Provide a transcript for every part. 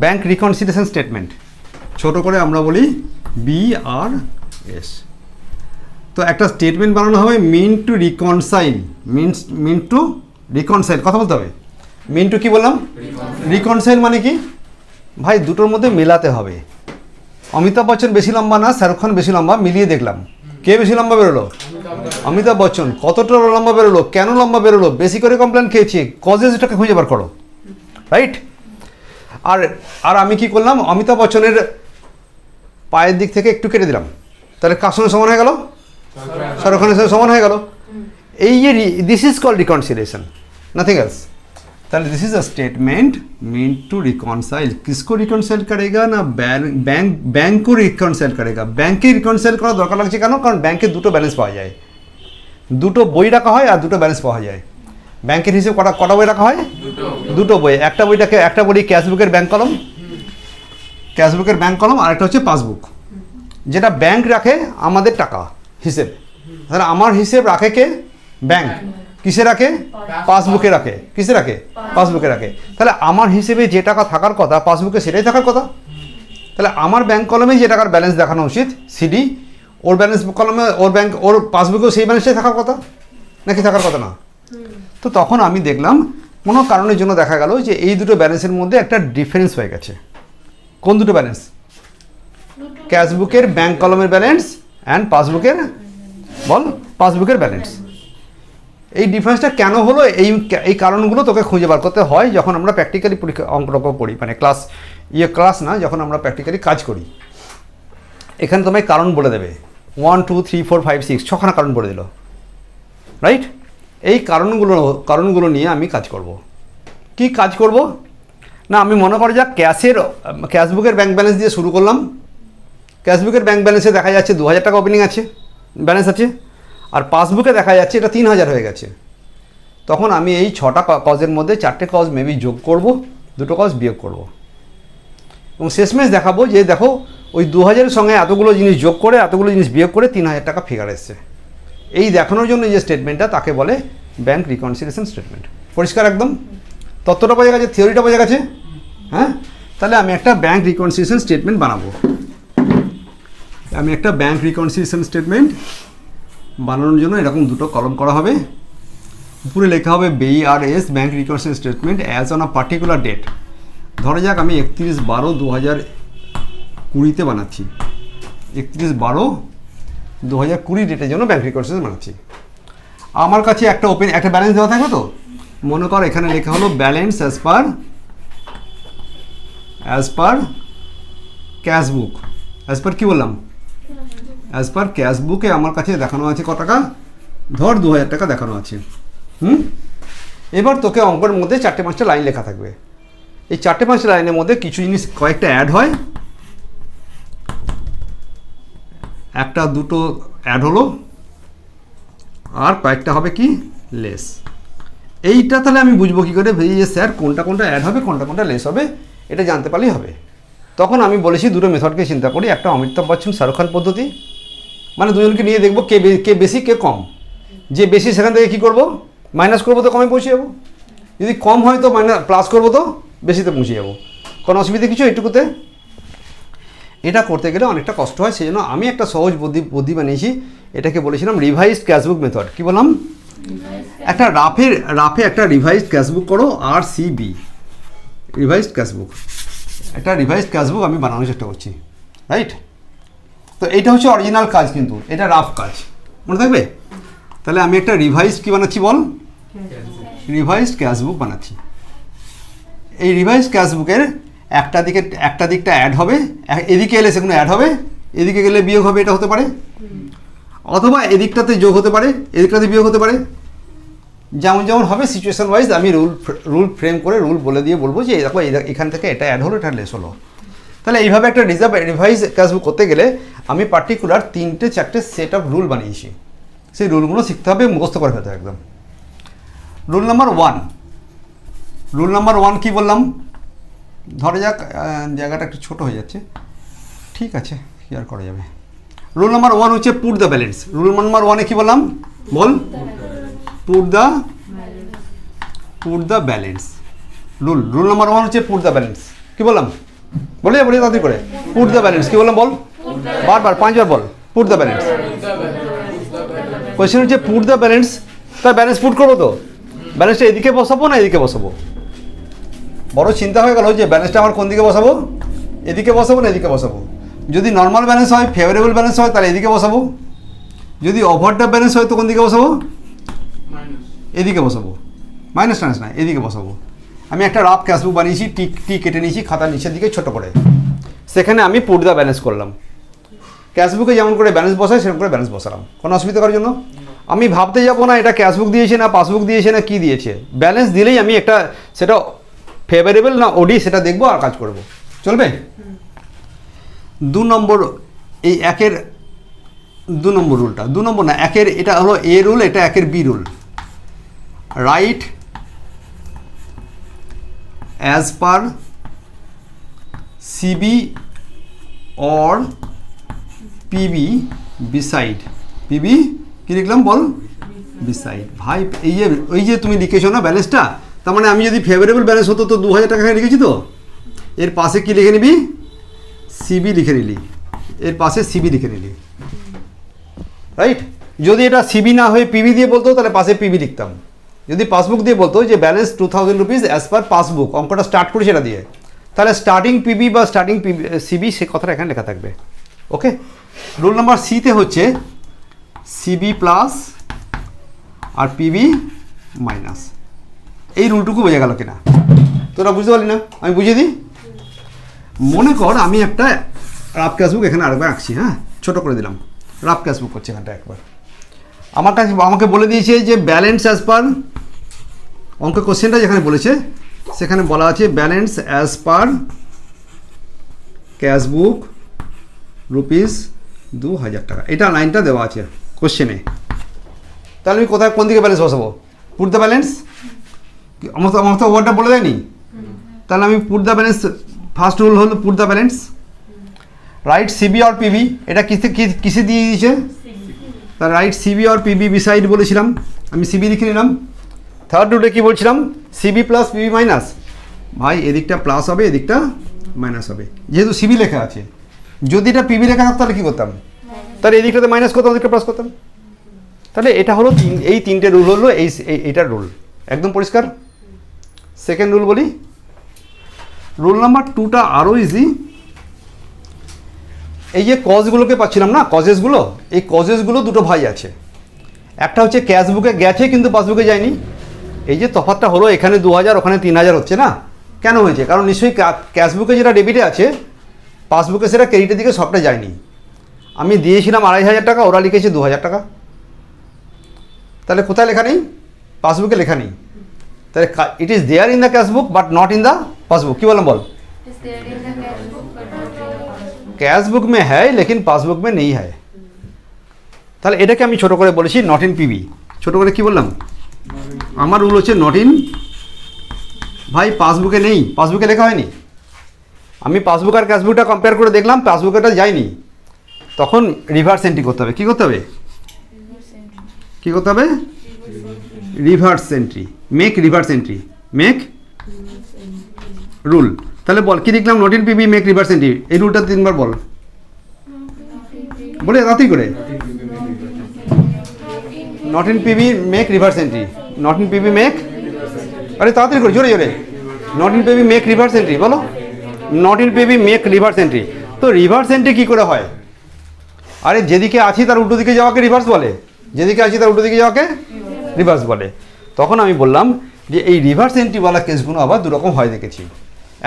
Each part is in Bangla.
ব্যাংক রিকনসিলিয়েশন স্টেটমেন্ট, ছোট করে আমরা বলি BRS। তো একটা স্টেটমেন্ট বানানো হবে mean to reconcile, mean to reconcile, কথা বলতে হবে। মিন টু কি বললাম? রিকনসাইল মানে কি ভাই, দুটোর মধ্যে মেলাতে হবে। অমিতাভ বচ্চন বেশি লম্বা না শাহরুখ খান বেশি লম্বা, মিলিয়ে দেখলাম কে বেশি লম্বা বেরোলো? অমিতাভ বচ্চন। কতটা লম্বা বেরোলো, কেন লম্বা বেরোলো, বেশি করে কমপ্লেন খেয়েছি, কজেস এটাকে খুঁজে বার করো, রাইট? আর আমি কি করলাম, অমিতাভ বচ্চনের পায়ের দিক থেকে একটু কেটে দিলাম, তাহলে কার সঙ্গে সমান হয়ে গেল? শাহরুখ খানের সঙ্গে সমান হয়ে গেল। এই যে this is called reconciliation, nothing else. তাহলে this is a statement mean to reconcile. किसको रिकॉन्साइल करेगा ना, बैंक को रिकॉन्साइल करेगा। ব্যাংকে রিকনসাইল করার দরকার লাগছে কেন? কারণ ব্যাংকে দুটো ব্যালেন্স পাওয়া যায়, দুটো বই রাখা হয় আর দুটো ব্যালেন্স পাওয়া যায়। ব্যাংকের হিসেবে কটা বই রাখা হয়? দুটো বই। একটা বই ক্যাশবুকের ব্যাংক কলম, ক্যাশবুকের ব্যাংক কলম, আর একটা হচ্ছে পাসবুক, যেটা ব্যাংক রাখে আমাদের টাকা হিসেব। তাহলে আমার হিসেব রাখে কে? ব্যাংক। কিসে রাখে? পাসবুকে রাখে। কিসে রাখে? পাসবুকে রাখে। তাহলে আমার হিসেবে যে টাকা থাকার কথা পাসবুকে সেটাই থাকার কথা। তাহলে আমার ব্যাংক কলমে যে টাকার ব্যালেন্স দেখানো উচিত সিডি, ওর ব্যালেন্স কলমে ওর পাসবুকেও সেই ব্যালেন্সটাই থাকার কথা, নাকি থাকার কথা না? তো তখন আমি দেখলাম কোনো কারণের জন্য দেখা গেল যে এই দুটো ব্যালেন্সের মধ্যে একটা ডিফারেন্স হয়ে গেছে। কোন দুটো ব্যালেন্স? ক্যাশবুকের ব্যাংক কলমের ব্যালেন্স অ্যান্ড পাসবুকের, বল, পাসবুকের ব্যালেন্স। এই ডিফারেন্সটা কেন হলো, এই কারণগুলো তোকে খুঁজে বার করতে হয় যখন আমরা প্র্যাকটিক্যালি অঙ্ক করি, মানে ক্লাস না, যখন আমরা প্র্যাকটিক্যালি কাজ করি। এখানে তোমায় কারণ বলে দেবে 1 2 3 4 5 6 ছখানা কারণ বলে দিল, রাইট? এই কারণগুলো নিয়ে আমি কাজ করব। কি কাজ করব না, আমি মনে করি যা ক্যাশবুকের ব্যাংক ব্যালেন্স দিয়ে শুরু করলাম। ক্যাশবুকের ব্যাংক ব্যালেন্সে দেখা যাচ্ছে 2000 টাকা ওপেনিং আছে, ব্যালেন্স আছে, আর পাসবুকে দেখা যাচ্ছে এটা 3000 হয়ে গেছে। তখন আমি এই 6টা কজের মধ্যে 4টে কজ মেবি যোগ করব, 2টো কজ বিয়োগ করব, এবং শেষমেশ দেখাবো যে দেখো ওই 2000-এর সঙ্গে এতগুলো জিনিস যোগ করে এতগুলো জিনিস বিয়োগ করে 3000 টাকা ফিগার এসছে। এই দেখানোর জন্য যে স্টেটমেন্টটা তাকে বলে ব্যাংক রিকনসিলিয়েশন স্টেটমেন্ট। পরিষ্কার একদম? তত্ত্বটা বোঝা গেছে, থিওরিটা বোঝা গেছে? হ্যাঁ, তাহলে আমি একটা ব্যাংক রিকনসিলিয়েশন স্টেটমেন্ট বানাবো। আমি একটা ব্যাংক রিকনসিলিয়েশন স্টেটমেন্ট বানানোর জন্য এরকম দুটো কলম করা হবে। উপরে লেখা হবে BRS bank reconciliation statement as on a particular date. ধরা যাক আমি 31/12/2020 বানাচ্ছি, 31/12/2020 ডেটের জন্য ব্যাংক রিকনসিলিয়েশন বানাচ্ছি। আমার কাছে একটা ব্যালেন্স দেওয়া থাকবে। তো মনে কর এখানে লেখা হলো balance as per cashbook. As per কি বললাম? অ্যাজ পার ক্যাশবুকে আমার কাছে দেখানো আছে কত টাকা? ধর 2000 টাকা দেখানো আছে। এবার তোকে অঙ্কের মধ্যে 4-5টা লাইন লেখা থাকবে। এই 4-5টা লাইনের মধ্যে কিছু জিনিস কয়েকটা অ্যাড হয়, একটা দুটো অ্যাড হলো, আর কয়েকটা হবে কি লেস। এইটা তাহলে আমি বুঝবো কী করে যে স্যার কোনটা অ্যাড হবে কোনটা লেস হবে, এটা জানতে পারলেই হবে। তখন আমি বলেছি দুটো মেথডকে চিন্তা করি, একটা অমিতাভ বচ্চন শাহরুখ খান পদ্ধতি, মানে দুজনকে নিয়ে দেখবো কে বেশি কে কম। যে বেশি সেখান থেকে কী করবো, মাইনাস করবো, তো কমে পৌঁছে যাবো। যদি কম হয় তো প্লাস করবো, তো বেশিতে পৌঁছে যাবো। কোনো অসুবিধা কিছু এইটুকুতে? এটা করতে গেলে অনেকটা কষ্ট হয়, সেই জন্য আমি একটা সহজ বুদ্ধি বানিয়েছি। এটাকে বলেছিলাম রিভাইজড ক্যাশবুক মেথড। কি বললাম? একটা রাফে একটা রিভাইজড ক্যাশবুক করো, RCB, রিভাইজড ক্যাশবুক। একটা রিভাইজড ক্যাশবুক আমি বানানোর চেষ্টা করছি, রাইট? তো এইটা হচ্ছে অরিজিনাল কাজ, কিন্তু এটা রাফ কাজ, মনে থাকবে? তাহলে আমি একটা রিভাইজড কি বানাচ্ছি বল? রিভাইজড ক্যাশবুক বানাচ্ছি। এই রিভাইজড ক্যাশবুকের একটা দিকটা অ্যাড হবে, এদিকে এলে সেগুলো অ্যাড হবে, এদিকে গেলে বিয়োগ হবে, এটা হতে পারে। অথবা এদিকটাতে যোগ হতে পারে, এদিকটাতে বিয়োগ হতে পারে। যেমন হবে সিচুয়েশন ওয়াইজ আমি রুল ফ্রেম করে রুল বলে দিয়ে বলবো যে দেখো এখান থেকে এটা অ্যাড হলো, এটা লেস হলো। তাহলে এইভাবে একটা রিভাইজ ক্যাশবুক করতে গেলে আমি পার্টিকুলার 3-4টে সেট অফ রুল বানিয়েছি। সেই রুলগুলো শিখতে হবে, মুখস্থ করে ফেলতে হবে একদম। রুল নাম্বার 1 কি বললাম? ধরে যাক জায়গাটা একটু ছোট হয়ে যাচ্ছে, ঠিক আছে, কি আর করা যাবে। রুল নাম্বার 1 হচ্ছে put the balance. Rule number 1-এ কি বললাম বল? Put the balance. Rule number 1 হচ্ছে পুট দ্য ব্যালেন্স। কি বললাম? বলে তাড়াতাড়ি করে। Put the balance. কি বললাম বল? বারবার 5 বার বল। Put the balance. কোয়েশ্চেন হচ্ছে পুট দ্য ব্যালেন্স, তার ব্যালেন্স পুট করবো তো, ব্যালেন্সটা এদিকে বসাবো না এদিকে বসাবো? বড় চিন্তা হয়ে গেল যে ব্যালেন্সটা আমার কোন দিকে বসাবো, এদিকে বসাবো না এদিকে বসাবো। যদি নর্মাল ব্যালেন্স হয়, ফেভারেবল ব্যালেন্স হয়, তাহলে এদিকে বসাবো। যদি ওভারড্রাফট ব্যালেন্স হয় তো কোন দিকে বসাবো? এদিকে বসাবো। মাইনাস না, এদিকে বসাবো। আমি একটা রাফ ক্যাশবুক বানিয়েছি, টি কেটে নিয়েছি খাতার নিচের দিকে ছোট করে, সেখানে আমি পুট দ্য ব্যালেন্স করলাম। ক্যাশবুকে যেমন করে ব্যালেন্স বসায় সেরকম করে ব্যালেন্স বসালাম। কোনো অসুবিধা করার জন্য আমি ভাবতে যাবো না এটা ক্যাশবুক দিয়েছে না পাসবুক দিয়েছে না কি দিয়েছে। ব্যালেন্স দিলেই আমি একটা সেটা ফেভারেবল না ওডি সেটা দেখবো আর কাজ করব। চলবে? 2 নম্বর, এই 1-এর 2 নম্বর রুলটা, 2 নম্বর না 1-এর, এটা হলো এ রুল, এটা 1-এর B rule. Right as per CB or PB beside. PB কি লিখলাম বল? বিসাইড। ভাই এই যে তুমি লিখেছো না ব্যালেন্সটা, তার মানে আমি যদি ফেভারেবল ব্যালেন্স হতো তো 2000 টাকা লিখেছি তো, এর পাশে কি লিখে নিবি? সিবি লিখে নিলি, এর পাশে সিবি লিখে নিলি, রাইট? যদি এটা সিবি না হয়ে পিবি দিয়ে বলতো তাহলে পাশে পিবি লিখতাম। যদি পাসবুক দিয়ে বলতো যে balance 2000 rupees as per passbook, অঙ্কটা স্টার্ট করি সেটা দিয়ে, তাহলে স্টার্টিং পিবি বা স্টার্টিং সিবি সে কথাটা এখানে লেখা থাকবে। ওকে? রুল নাম্বার সিতে হচ্ছে সিবি প্লাস আর পিবি মাইনাস। এই রুলটুকু বোঝা গেল কিনা? তোরা বুঝতে পারলি না? আমি বুঝিয়ে দিই। মনে কর আমি একটা রাফ ক্যাশবুক এখানে আরেকবার আঁকছি, হ্যাঁ, ছোট করে দিলাম। রাফ ক্যাশবুক করছি এখানটা একবার। আমাকে বলে দিয়েছে যে ব্যালেন্স অ্যাজ পার, অঙ্ক কোশ্চেনটা যেখানে বলেছে সেখানে বলা আছে balance as per cashbook rupees 2000 টাকা। এটা লাইনটা দেওয়া আছে কোশ্চেনে। তাহলে আমি কোথায় কোন দিকে ব্যালেন্স বসাবো? Put the balance. আমার তো ওয়ার্ডটা বলে দেয়নি, তাহলে আমি put the balance, first rule হলো put the balance. Right CB or PB, এটা কিসে দিয়ে দিয়েছে? তা right CB or PB beside বলেছিলাম, আমি সিবি লিখে নিলাম। থার্ড রুলে কী বলছিলাম? CB plus PB minus. ভাই এদিকটা প্লাস হবে এদিকটা মাইনাস হবে, যেহেতু সিবি লেখা আছে। যদি এটা পিবি লেখা থাকতো তাহলে কী করতাম? তাহলে এদিকটাতে মাইনাস করতাম, এদিকটা প্লাস করতাম। তাহলে এটা হলো এই 3টে রুল হলো এইটার রুল। একদম পরিষ্কার? সেকেন্ড রুল বলি, রুল নাম্বার 2টা আরও ইজি। এই যে কজগুলোকে পাচ্ছিলাম না, কজেসগুলো, এই কজেসগুলো দুটো ভাই আছে। একটা হচ্ছে ক্যাশবুকে গেছে কিন্তু পাসবুকে যায়নি। এই যে তফাৎটা হলো, এখানে 2000 ওখানে 3000 হচ্ছে না, কেন হয়েছে? কারণ নিশ্চয়ই ক্যাশবুকে যেটা ডেবিটে আছে পাসবুকে সেটা ক্রেডিটের দিকে সবটা যায়নি। আমি দিয়েছিলাম 2500 টাকা, ওরা লিখেছে 2000 টাকা। তাহলে কোথায় লেখা নেই? পাসবুকে লেখা নেই। তাহলে it is there in the cashbook but not in the passbook. কি বললাম বল? कैशबुक में है लेकिन पासबुक में नहीं है। তাহলে এটাকে আমি ছোট করে বলেছি নট ইন পিবি। ছোট করে কি বললাম? আমার রুল হচ্ছে নট ইন, ভাই পাসবুকে নেই, পাসবুকে লেখা হয়নি। আমি পাসবুক আর ক্যাশবুকটা কম্পেয়ার করে দেখলাম পাসবুকেটা যায়নি, তখন রিভার্স এন্ট্রি করতে হবে। কি করতে হবে? কি করতে হবে? Reverse entry, make reverse entry, make rule. তাহলে বল কি লিখলাম? Not in PB make reverse entry. এই রুলটা 3বার বল, বলে তাড়াতাড়ি করে। Not in PB make reverse entry, not in PB make, আরে তাড়াতাড়ি করে, জোরে জোরে। Not in PB make reverse entry বলো। Not in PB make reverse entry. তো রিভার্স এন্ট্রি কী করে হয়? আরে যেদিকে আছি তার উল্টো দিকে যাওয়াকে রিভার্স বলে, যেদিকে আছি তার উল্টো দিকে যাওয়াকে রিভার্স বলে। তখন আমি বললাম যে এই রিভার্স এন্ট্রিওয়ালা কেসগুলো আবার দুরকম হয় দেখেছি।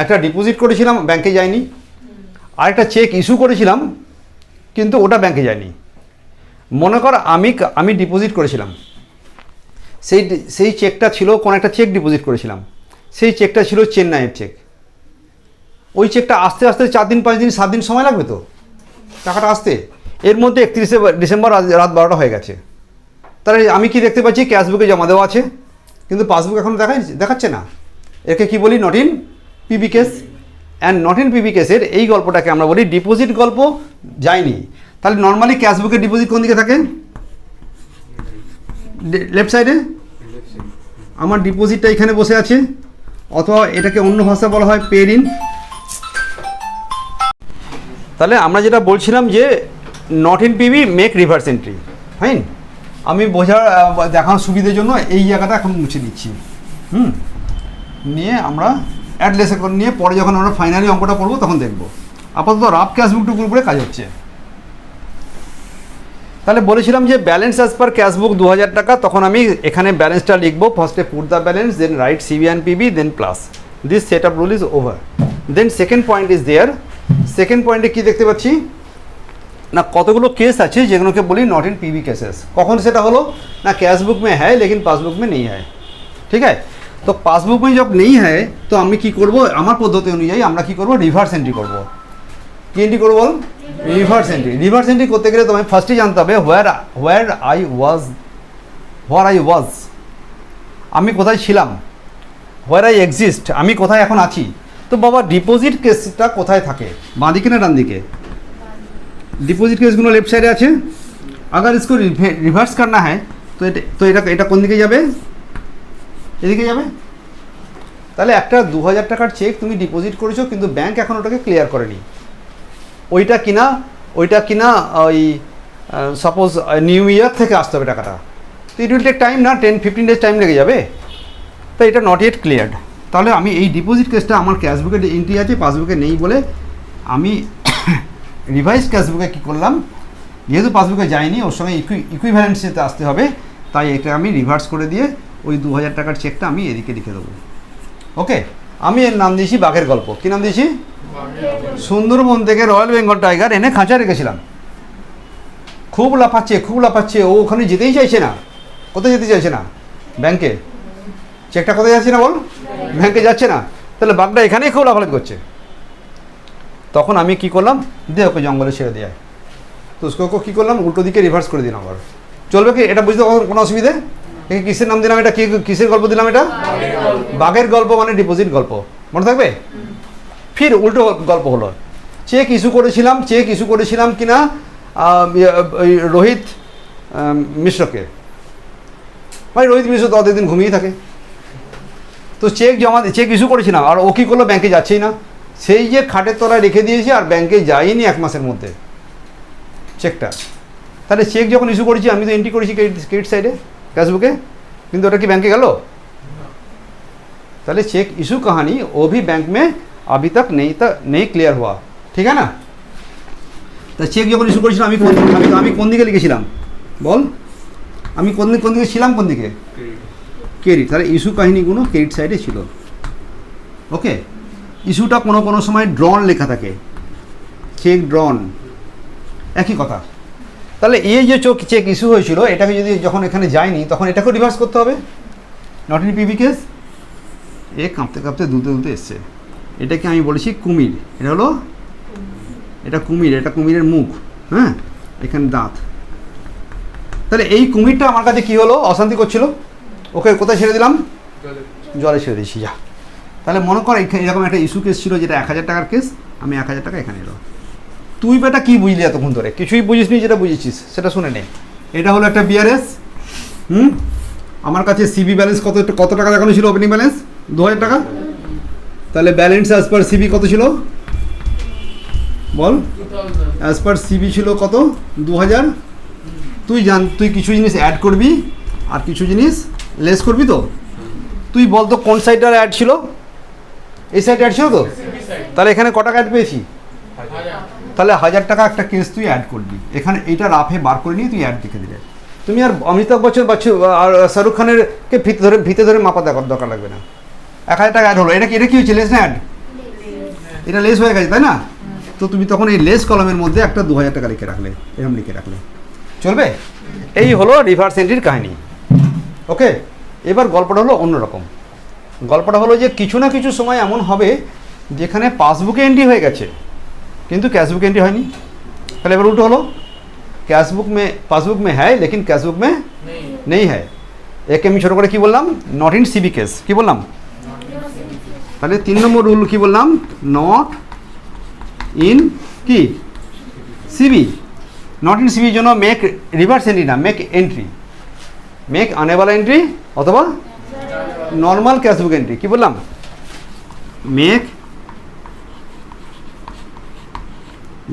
একটা ডিপোজিট করেছিলাম ব্যাংকে যায়নি, আর একটা চেক ইস্যু করেছিলাম কিন্তু ওটা ব্যাংকে যায়নি। মনে কর আমি ডিপোজিট করেছিলাম, সেই চেকটা ছিল, কোন একটা চেক ডিপোজিট করেছিলাম, সেই চেকটা ছিল চেন্নাইয়ের চেক। ওই চেকটা আসতে আসতে 4 দিন 5 দিন 7 দিন সময় লাগবে তো টাকাটা আসতে। এর মধ্যে 31শে ডিসেম্বর রাত 12টা হয়ে গেছে। তাহলে আমি কি দেখতে পাচ্ছি? ক্যাশবুকে জমা দেওয়া আছে কিন্তু পাসবুক এখন দেখাচ্ছে না। একে কি বলি? Not in PB case. And not in PB কেসের এই গল্পটাকে আমরা বলি ডিপোজিট গল্প, যায়নি। তাহলে নর্মালি ক্যাশবুকের ডিপোজিট কোন দিকে থাকে? লেফট সাইডে। আমার ডিপোজিটটা এখানে বসে আছে, অথবা এটাকে অন্য ভাষা বলা হয় পেড ইন। তাহলে আমরা যেটা বলছিলাম যে not in PB make reverse entry, fine. আমি দেখানোর সুবিধার জন্য এই জায়গাটা এখন মুছে দিচ্ছি। নিয়ে আমরা অ্যাডলেস অ্যাকাউন্ট নিয়ে পরে যখন আমরা ফাইনালি অঙ্কটা করবো তখন দেখবো। আপাতত রাফ ক্যাশবুকটুকুর উপরে কাজ হচ্ছে। তাহলে বলেছিলাম যে ব্যালেন্স অ্যাজ পার ক্যাশবুক 2000 টাকা, তখন আমি এখানে ব্যালেন্সটা লিখবো। ফার্স্টে put the balance, then write CB and PB, then plus. This set up rule is over. Then second point is there. Second পয়েন্টে কী দেখতে পাচ্ছি না, কতগুলো কেস আছে যেগুলোকে বলি নট इन पीवी केसेस। कौन সেটা হলো না, कैशबुक में है लेकिन पासबुक में नहीं है, ठीक है। तो पासबुक में जब नहीं है तो আমি কি করব, আমার পদ্ধতি অনুযায়ী আমরা কি করব, রিভার্স এন্ট্রি করব। কি এন্ট্রি করব বল, রিভার্স এন্ট্রি। রিভার্স এন্ট্রি করতে গেলে তোমায় ফার্স্টে জানতে হবে হোয়ার আই ওয়াজ, আমি কোথায় ছিলাম, হোয়ার আই এক্সিস্ট, আমি কোথায় এখন আছি। তো বাবা ডিপোজিট কেসটা কোথায় থাকে, বাঁ দিকে না ডান দিকে? डिपॉजिट केसগুলো लेफ्ट साइडे আছে। अगर इसको रिवर्स करना है तो এটা কোন দিকে যাবে, এদিকে যাবে। তাহলে একটা 2000 টাকার চেক তুমি ডিপোজিট করেছো কিন্তু ব্যাংক এখন ওটাকে ক্লিয়ার করেনি। ওইটা কিনা ওই সাপোজ নিউ ইয়ার থেকে আসতে হবে টাকাটা, তো ইট উইল টেক টাইম না, 10-15 ডেজ টাইম লেগে যাবে। তো এটা নট ইয়েট ক্লিয়ার্ড। তাহলে আমি এই ডিপোজিট কেসটা আমার ক্যাশবুকে এন্ট্রি আছে, পাসবুকে নেই বলে আমি রিভাইজ ক্যাশবুকে কী করলাম, যেহেতু পাসবুকে যায়নি ওর সঙ্গে ইকুইভ্যালেন্সিতে আসতে হবে, তাই এটা আমি রিভার্স করে দিয়ে ওই 2000 টাকার চেকটা আমি এদিকে লিখে দেবো। ওকে, আমি এর নাম দিয়েছি বাঘের গল্প। কী নাম দিয়েছি? সুন্দরবন থেকে রয়্যাল বেঙ্গল টাইগার এনে খাঁচা রেখেছিলাম, খুব লাফাচ্ছে, ও ওখানে যেতেই চাইছে না। কোথায় যেতে চাইছে না? ব্যাংকে। চেকটা কোথায় যাচ্ছে না বল? ব্যাংকে যাচ্ছে না। তাহলে বাঘটা এখানেই খুব লাফালাফি করছে। তখন আমি কি করলাম, দিয়ে ওকে জঙ্গলে ছেড়ে দেয়। তো उसको কী করলাম, উল্টো দিকে রিভার্স করে দিলাম। আবার চলবে কি? এটা বুঝতে কোনো অসুবিধে? কিসের নাম দিলাম এটা, কিসের গল্প দিলাম এটা? বাঘের গল্প, মানে ডিপোজিট গল্প, মনে থাকবে। ফির উল্টো গল্প হলো, চেক ইস্যু করেছিলাম কিনা রোহিত মিশ্রকে। ভাই রোহিত মিশ্র তো অতদিন ঘুমিয়ে থাকে, তো চেক ইস্যু করেছিলাম, আর ও কী করলো, ব্যাংকে যাচ্ছেই না। সেই যে খাটের তলায় রেখে দিয়েছি আর ব্যাংকে যাইনি 1 মাসের মধ্যে চেকটা। তাহলে চেক যখন ইস্যু করেছি আমি তো এন্ট্রি করেছি ক্রেডিট সাইডে ক্যাশবুকে, কিন্তু ওটা কি ব্যাংকে গেল? তাহলে চেक इशू कहानी वो भी बैंक में अभी तक नहीं क्लियर हुआ, ठीक है ना। तो চেক যখন ইস্যু করেছিলাম আমি কোন দিকে লিখেছিলাম বল, আমি কোন দিকে ছিলাম, কোন দিকে? ক্রেডিট। তাহলে ইস্যু কাহিনীগুলো ক্রেডিট সাইডে ছিল। ওকে, ইস্যুটা কোনো সময় ড্রন লেখা থাকে, চেক ড্রন, একই কথা। তাহলে এই যে চেক ইস্যু হয়েছিল এটাকে যদি যখন এখানে যায়নি তখন এটাকেও রিভার্স করতে হবে। Not in PB case. এ কাঁপতে দুলতে এসছে। এটাকে আমি বলেছি কুমির। এটা কুমিরের মুখ, হ্যাঁ, এখানে দাঁত। তাহলে এই কুমিরটা আমার কাছে কী হলো, অশান্তি করছিল, ওকে কোথায় ছেড়ে দিলাম? জলে ছেড়ে দিয়েছি। যা, তাহলে মনে কর এরকম একটা ইস্যু কেস ছিল যেটা 1000 টাকার কেস, আমি 1000 টাকা এখানে এলো। তুই বেটা কী বুঝলি এতক্ষণ ধরে? কিছুই বুঝিসনি, যেটা বুঝেছিস সেটা শুনে নে। এটা হলো একটা বিআরএস। আমার কাছে সিবি ব্যালেন্স কত টাকা দেখানো ছিল, ওপেনিং ব্যালেন্স 2000 টাকা। তাহলে ব্যালেন্স অ্যাজ পার সিবি কত ছিল বল? অ্যাজ পার সিবি ছিল কত? 2000। তুই কিছু জিনিস অ্যাড করবি আর কিছু জিনিস লেস করবি। তো তুই বল তো কোন সাইডটার অ্যাড ছিল? এই সাইডে অ্যাড ছিল তো। তাহলে এখানে ক টাকা অ্যাড পেয়েছি? তাহলে 1000 টাকা একটা কেস তুই অ্যাড করবি এখানে। এইটা রাফে বার করে নিয়ে তুই অ্যাড লিখে দিলে, তুমি আর অমিতাভ বচ্চন আর শাহরুখ খানের কে ভিতে ধরে মাপা দেখার দরকার লাগবে না। 1000 টাকা অ্যাড হলো, এটা কি হয়েছে? লেস না অ্যাড? এটা লেস হয়ে গেছে, তাই না? তো তুমি তখন এই লেস কলমের মধ্যে একটা 2000 টাকা লিখে রাখলে, এরকম লিখে রাখলে চলবে। এই হলো রিভার্স এন্ট্রির কাহিনী। ওকে, এবার গল্পটা হলো অন্যরকম। গল্পটা হলো যে কিছু না কিছু সময় এমন হবে যেখানে পাসবুকে এন্ট্রি হয়ে গেছে কিন্তু कैशबुक एंट्री হয়নি। তাহলে এবার উল্টো হলো, पासबुक में है लेकिन कैशबुक में नहीं है। একে আমি ছোটো করে কী বললাম? Not in CB case. কী বললাম? তাহলে 3 নম্বর রুল কী বললাম? নট ইন কি সিবি। নট ইন সিবির জন্য মেক রিভার্স এন্ট্রি না, মেক এন্ট্রি, মেক আনেওয়ালা এন্ট্রি অথবা নর্মাল ক্যাশবুক এন্ট্রি। কী বললাম? মেক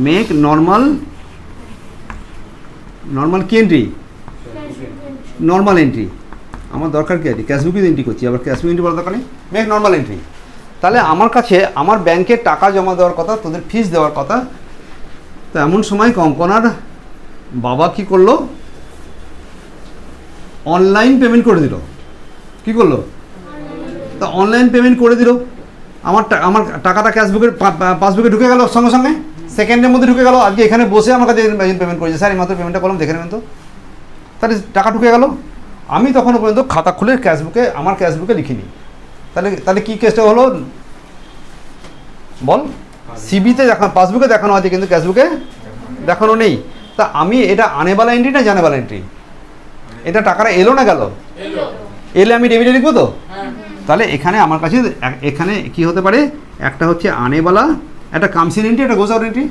মেক নর্মাল কি এন্ট্রি, নর্মাল এন্ট্রি। আমার দরকার কি আছে, ক্যাশবুকে এন্ট্রি করছি, আবার ক্যাশবুক এন্ট্রি বলার দরকার নেই, মেক নর্মাল এন্ট্রি। তাহলে আমার কাছে আমার ব্যাংকে টাকা জমা দেওয়ার কথা, তোদের ফিস দেওয়ার কথা। তো এমন সময় কঙ্কনার বাবা কি করলো, অনলাইন পেমেন্ট করে দিল। কি করলো, তা অনলাইন পেমেন্ট করে দিল। আমার টাকাটা ক্যাশবুকের পাসবুকে ঢুকে গেল, সঙ্গে সঙ্গে সেকেন্ডের মধ্যে ঢুকে গেল। আজকে এখানে বসে আমার কাছে পেমেন্ট করেছে, স্যার এইমাত্র পেমেন্টটা করলাম, দেখে নেবেন তো। তাহলে টাকা ঢুকে গেল। আমি তখনও পর্যন্ত খাতা খুলে ক্যাশবুকে, আমার ক্যাশবুকে লিখিনি। তাহলে কি কেসটা হলো বল, সিবিতে দেখানো, পাসবুকে দেখানো আছে কিন্তু ক্যাশবুকে দেখানো নেই। তা আমি এটা আনেবালা এন্ট্রি না জানেবালা এন্ট্রি, এটা টাকাটা এলো না গেল, এলে আমি ডেবিটে লিখবো তো। তাহলে এখানে আমার কাছে এখানে কি হতে পারে, একটা হচ্ছে আনেবালা, একটা কামসিন এন্ট্রি, একটা গোজ আউট এন্ট্রি।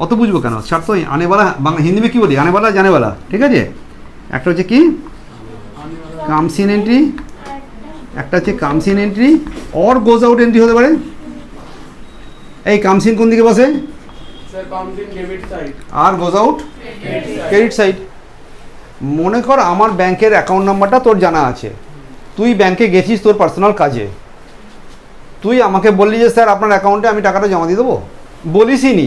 অত বুঝবো কেন, ছাড় তো। আনেবালা বাংলা হিন্দি में কি বলি, আনেবালা জানেবালা, ঠিক আছে। একটা হচ্ছে কি কামসিন এন্ট্রি, একটা হচ্ছে comes in entry or goes out entry হতে পারে। এই কামসিন কোন দিকে বসে, আর গোজ আউট ক্রেডিট সাইড। মনে কর আমার ব্যাংকের অ্যাকাউন্ট নাম্বারটা তোর জানা আছে, তুই ব্যাংকে গেছিস তোর পার্সোনাল কাজে, তুই আমাকে বললি যে স্যার আপনার অ্যাকাউন্টে আমি টাকাটা জমা দিয়ে দেবো, বলিসই নি।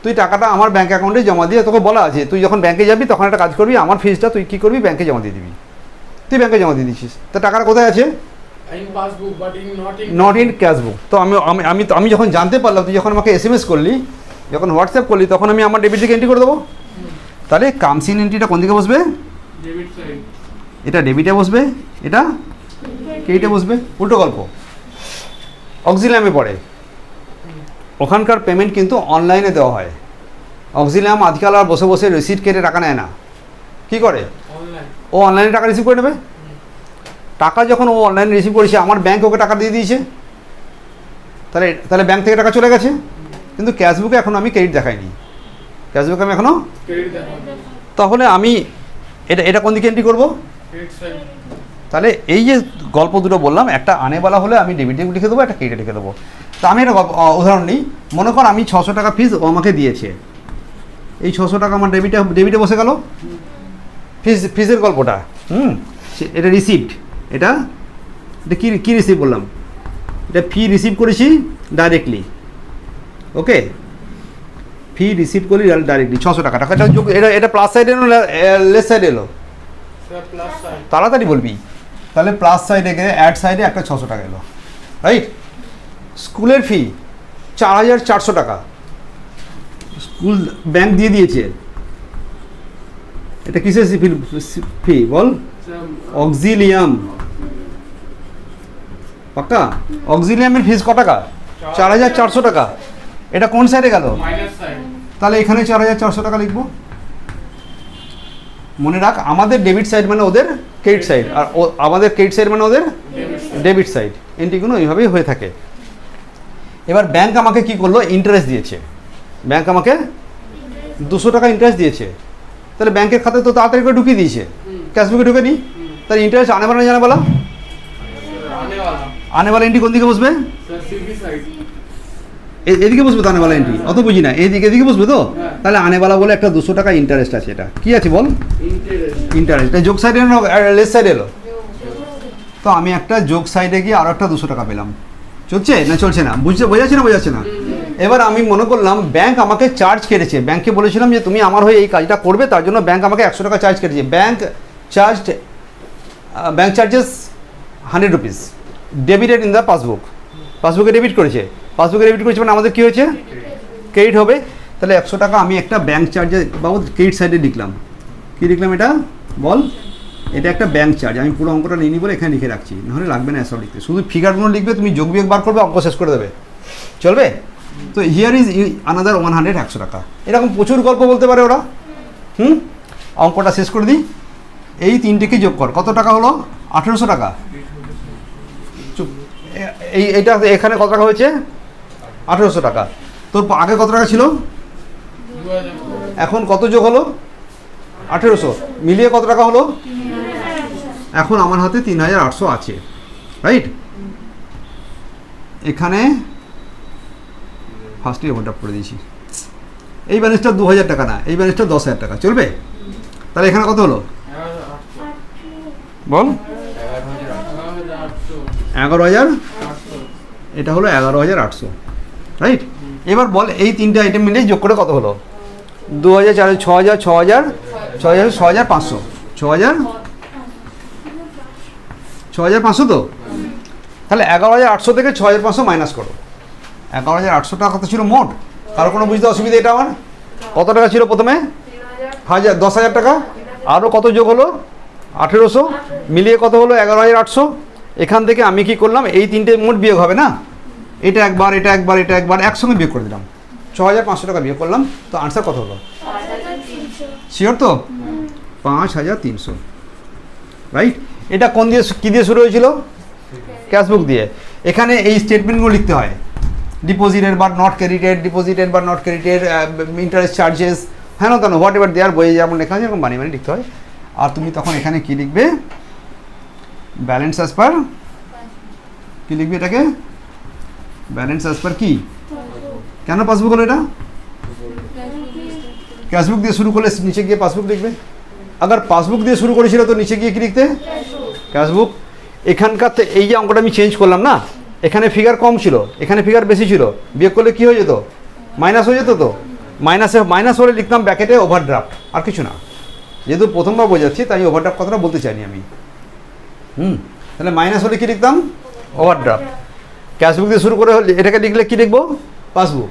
তুই টাকাটা আমার ব্যাংক অ্যাকাউন্টে জমা দিয়ে, তোকে বলা আছে তুই যখন ব্যাংকে যাবি তখন একটা কাজ করবি, আমার ফিসটা তুই কী করবি, ব্যাংকে জমা দিয়ে দিবি। তুই ব্যাংকে জমা দিয়ে দিচ্ছিস, তা টাকাটা কোথায় আছে, নট ইন ক্যাশবুক। তো আমি যখন জানতে পারলাম, তুই যখন আমাকে SMS করলি, যখন হোয়াটসঅ্যাপ করলি, তখন আমি আমার ডেবিট থেকে এন্ট্রি করে দেবো। তাহলে কামসিন এন্ট্রিটা কোন দিকে বসবে, এটা ডেবিটে বসবে, এটা ক্রেডিটে বসবে, উল্টো গল্প। অক্সিলিয়ামে পড়ে, ওখানকার পেমেন্ট কিন্তু অনলাইনে দেওয়া হয়। অক্সিলিয়াম আজকাল আর বসে বসে রিসিট কেটে টাকা নেয় না, কি করে, ও অনলাইনে টাকা রিসিভ করে নেবে। টাকা যখন ও অনলাইনে রিসিভ করেছে, আমার ব্যাংক ওকে টাকা দিয়ে দিয়েছে, তাহলে ব্যাংক থেকে টাকা চলে গেছে। কিন্তু ক্যাশবুকে এখন আমি ক্রেডিট দেখাইনি, ক্যাশবুকে আমি এখনও, তাহলে আমি এটা কোন দিকে এন্ট্রি করবো। তাহলে এই যে গল্প দুটো বললাম, একটা আনেবালা হলে আমি ডেবিটে লিখে দেবো, একটা ক্রেডিটে লিখে দেবো। তা আমি একটা উদাহরণ নিই। মনে কর আমি 600 টাকা ফিস ও আমাকে দিয়েছে, এই 600 টাকা আমার ডেবিটে বসে গেল। ফিসের গল্পটা, এটা রিসিপ্ট, এটা কি রিসিভ বললাম, এটা ফি রিসিভ করেছি ডাইরেক্টলি, ওকে, ফি রিসিভ করি ডাইরেক্টলি 600 টাকা। টাকাটা এটা প্লাস সাইডে এলো, লেস সাইডে এলো, তাড়াতাড়ি বলবি। তাহলে প্লাস সাইডে গেলে অ্যাড সাইডে একটা 600 টাকা এলো, রাইট। স্কুলের ফি 4400 টাকা স্কুল ব্যাংক দিয়ে দিয়েছে। এটা কিসের ফি বল, অক্সিলিয়াম, পাক্কা। অক্সিলিয়ামের ফিস ক টাকা, 4400 টাকা। এটা কোন সাইডে গেল, তাহলে এখানে 4400 টাকা লিখবো। মনে রাখ, আমাদের ডেবিট সাইড মানে ওদের ক্রেডিট সাইড, আর আমাদের ক্রেডিট সাইড মানে ওদের ডেবিট সাইড। এন্ট্রিগুলো এইভাবেই হয়ে থাকে। এবার ব্যাংক আমাকে কি করলো, ইন্টারেস্ট দিয়েছে। ব্যাংক আমাকে 200 টাকা ইন্টারেস্ট দিয়েছে। তাহলে ব্যাংকের খাতে তো তাড়াতাড়ি করে ঢুকিয়ে দিয়েছে, ক্যাশবুকে ঢুকে নি। তাহলে ইন্টারেস্ট আনেবালা না জানেবালা, আনেবালা এন্ট্রি কোন দিকে বসবে, এদিকে বসবে তো আনেবালা এন্ট্রি, অত বুঝি না, এদিকে বসবে তো। তাহলে আনেবালা বলে একটা 200 টাকা ইন্টারেস্ট আছে। এটা কি আছে বল, ইন্টারেস্ট। যোগ সাইডে এলো, লেস সাইডে এলো। তো আমি একটা যোগ সাইডে গিয়ে আরো একটা 200 টাকা পেলাম। চলছে না চলছে না, বোঝাচ্ছে না। এবার আমি মনে করলাম ব্যাংক আমাকে চার্জ কেটেছে। ব্যাংকে বলেছিলাম যে তুমি আমার হয়ে এই কাজটা করবে, তার জন্য ব্যাংক আমাকে 100 টাকা চার্জ কেটেছে। Bank charges 100 rupees debited in the পাসবুকে ডেবিট করেছে। মানে আমাদের কী হয়েছে, ক্রেডিট হবে। তাহলে 100 টাকা আমি একটা ব্যাংক চার্জের বাবদ ক্রেডিট সাইডে লিখলাম। কী লিখলাম এটা বল, এটা একটা ব্যাংক চার্জ। আমি পুরো অঙ্কটা নিয়ে নিই বলে এখানে লিখে রাখছি, নাহলে লাগবে না এসব লিখতে। শুধু ফিগারগুলো লিখবে, তুমি যোগ বিয়োগ বার করবে, অঙ্ক শেষ করে দেবে, চলবে। তো হিয়ার ইজ আনাদার 100 টাকা। এরকম প্রচুর গল্প বলতে পারে ওরা। অঙ্কটা শেষ করে দিই। এই তিনটেকে যোগ কর, কত টাকা হলো, 1800 টাকা। এইটা এখানে কত টাকা হয়েছে, 1800 টাকা। তোর আগে কত টাকা ছিল, এখন কত যোগ হলো, 1800, মিলিয়ে কত টাকা হলো। এখন আমার হাতে 3800 আছে, রাইট। এখানে ফার্স্টে ওভারড্রাফট করে দিয়েছি, এই ব্যালেন্সটা 2000 টাকা না, এই ব্যালেন্সটা 10,000 টাকা, চলবে? তাহলে এখানে কত হলো বল? 11,000, এটা হলো 11,800, রাইট? এবার বল এই তিনটে আইটেম মিলে যোগ করে কত হলো? 2,000, 4,000, 6,000, 6,000, 6,500, 6,500 তো? তাহলে 11,800 থেকে 6,500 মাইনাস করো। 11,800 টাকা কত ছিল মোট? কারো কোনো বুঝতে অসুবিধা? এটা আমার কত টাকা ছিল প্রথমে? 10,000 টাকা, আরও কত যোগ হলো? 1,800, মিলিয়ে কত হলো? 11,800। এখান থেকে আমি কি করলাম, এই তিনটে মোট বিয়োগ হবে না, এটা একবার, এটা একবার, এটা একবার, একসঙ্গে বিয়োগ করে দিলাম, 6,500 টাকা বিয়োগ করলাম। তো আনসার কত হলো? শিওর তো? 5,300, রাইট? এটা কোন দিয়ে, কী দিয়ে শুরু হয়েছিল? ক্যাশবুক দিয়ে। এখানে এই স্টেটমেন্টগুলো লিখতে হয়, ডিপোজিটেড বা নট ক্রেডিটেড, ডিপোজিটেড বা নট ক্রেডিটেড, ইন্টারেস্ট চার্জেস, হ্যাঁ না তেন হোয়াট এভার দেয়ার, বইয়ে যেমন লেখা হয় এরকম বানিয়ে লিখতে হয়। আর তুমি তখন এখানে কি লিখবে? ব্যালেন্স অ্যাজ পার, কি লিখবে এটাকে? ব্যালেন্স অ্যাজ পার কি? কেন পাসবুক হলো এটা? ক্যাশবুক দিয়ে শুরু করলে নিচে গিয়ে পাসবুক লিখবে। আবার পাসবুক দিয়ে শুরু করেছিল তো নিচে গিয়ে কি লিখতে? ক্যাশবুক। এখানকার এই যে অঙ্কটা আমি চেঞ্জ করলাম না, এখানে ফিগার কম ছিল, এখানে ফিগার বেশি ছিল, বিয়োগ করলে কি হয়ে যেত? মাইনাস হয়ে যেত। তো মাইনাস হলে লিখতাম ব্যাকেটে ওভারড্রাফট, আর কিছু না। যেহেতু প্রথমবার বোঝাচ্ছি তাই ওভারড্রাফট কথাটা বলতে চাইনি আমি। তাহলে মাইনাস হলে কি লিখতাম? ওভারড্রাফট। ক্যাশবুক দিয়ে শুরু করে এটাকে লিখলে কি লিখবো? পাসবুক।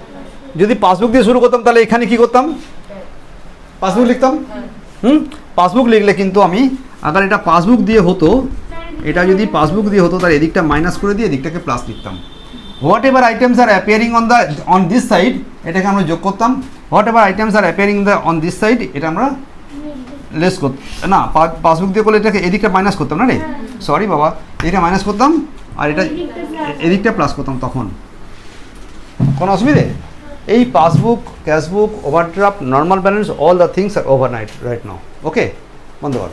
যদি পাসবুক দিয়ে শুরু করতাম তাহলে এখানে কি করতাম? পাসবুক লিখতাম। পাসবুক লিখলে কিন্তু আমি, আবার এটা পাসবুক দিয়ে হতো, এটা যদি পাসবুক দিয়ে হতো তাহলে এদিকটা মাইনাস করে দিয়ে এদিকটাকে প্লাস লিখতাম। Whatever items are appearing on this side, এটাকে আমরা যোগ করতাম। Whatever items are appearing on this side, এটা আমরা লেস করতাম না। পাসবুক দিয়ে করলে এটাকে এদিকটা মাইনাস করতাম না রে, সরি বাবা, এদিকটা মাইনাস করতাম আর এটা এদিকটা প্লাস করতাম, তখন কোনো অসুবিধে? এই passbook, cashbook, overdraft, normal balance, all the things আর ওভারনাইট রাইট নাও। ওকে, বন্ধ কর।